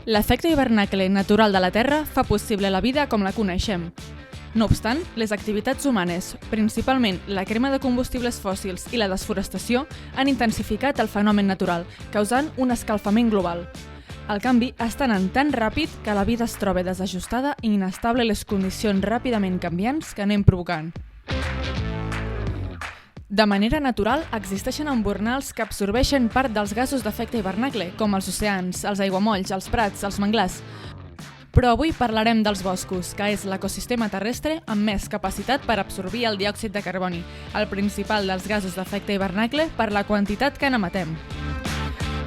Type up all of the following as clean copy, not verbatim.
L'efecte hivernacle natural de la Terra fa possible la vida com la coneixem. No obstant, les activitats humanes, principalment la crema de combustibles fòssils i la desforestació, han intensificat el fenomen natural, causant un escalfament global. El canvi està anant tan ràpid que la vida es troba desajustada i inestable les condicions ràpidament canviants que anem provocant. De manera natural, existeixen embornals que absorbeixen part dels gasos d'efecte hivernacle, com els oceans, els aiguamolls, els prats, els manglars. Però avui parlarem dels boscos, que és l'ecosistema terrestre amb més capacitat per absorbir el diòxid de carboni, el principal dels gasos d'efecte hivernacle per la quantitat que n'emetem.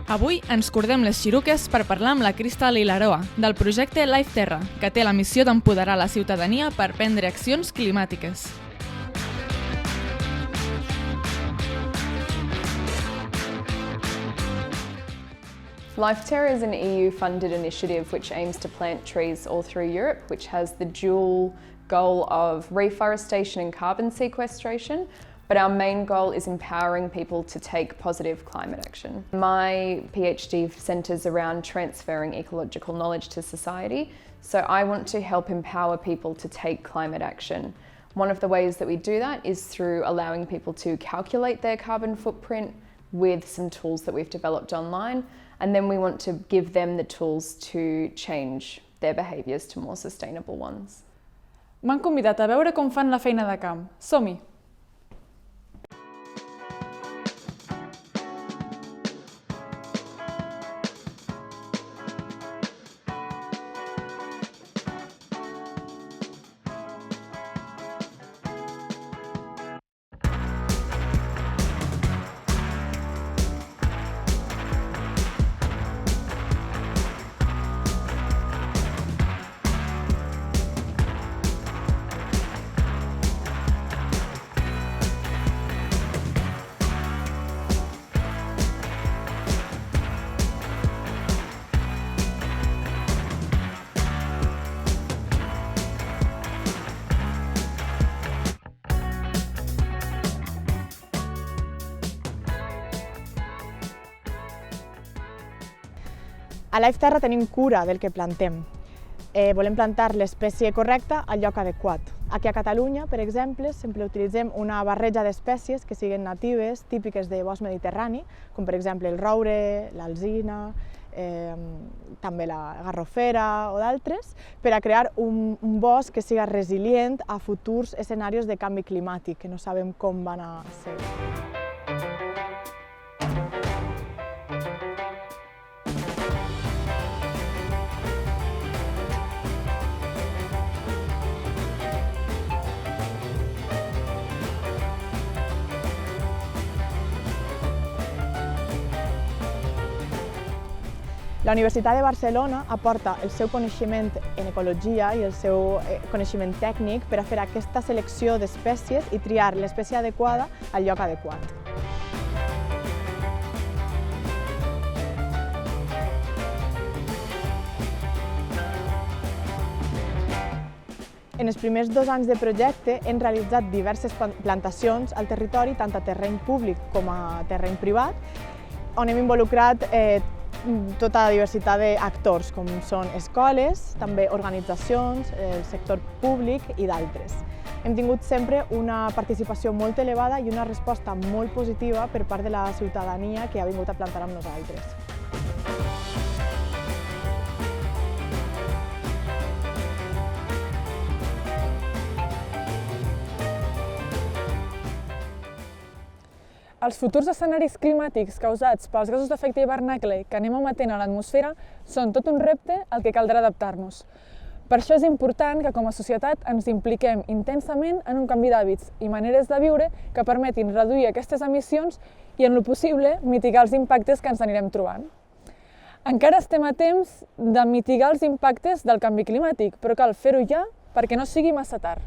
Avui ens cordem les xiruques per parlar amb la Cristal Ilaroa, del projecte Life Terra, que té la missió d'empoderar la ciutadania per prendre accions climàtiques. LifeTerra is an EU-funded initiative which aims to plant trees all through Europe, which has the dual goal of reforestation and carbon sequestration, but our main goal is empowering people to take positive climate action. My PhD centres around transferring ecological knowledge to society, so I want to help empower people to take climate action. One of the ways that we do that is through allowing people to calculate their carbon footprint with some tools that we've developed online, and then we want to give them the tools to change their behaviours to more sustainable ones. M'han convidat a veure com fan la feina de camp. Som-hi! A LifeTerra tenim cura del que plantem. Volem plantar l'espècie correcta al lloc adequat. Aquí a Catalunya, per exemple, sempre utilitzem una barreja d'espècies que siguin natives, típiques de bosc mediterrani, com per exemple el roure, l'alzina, també la garrofera o d'altres, per a crear un bosc que siga resilient a futurs escenaris de canvi climàtic, que no sabem com van a ser. La Universitat de Barcelona aporta el seu coneixement en ecologia i el seu coneixement tècnic per a fer aquesta selecció d'espècies i triar l'espècie adequada al lloc adequat. En els primers 2 anys de projecte hem realitzat diverses plantacions al territori, tant a terreny públic com a terreny privat, on hem involucrat tota la diversitat d'actors, com són escoles, també organitzacions, el sector públic i d'altres. Hem tingut sempre una participació molt elevada i una resposta molt positiva per part de la ciutadania que ha vingut a plantar amb nosaltres. Els futurs escenaris climàtics causats pels gasos d'efecte hivernacle que anem emetent a l'atmosfera són tot un repte al que caldrà adaptar-nos. Per això és important que com a societat ens impliquem intensament en un canvi d'hàbits i maneres de viure que permetin reduir aquestes emissions i, en lo possible, mitigar els impactes que ens anirem trobant. Encara estem a temps de mitigar els impactes del canvi climàtic, però cal fer-ho ja perquè no sigui massa tard.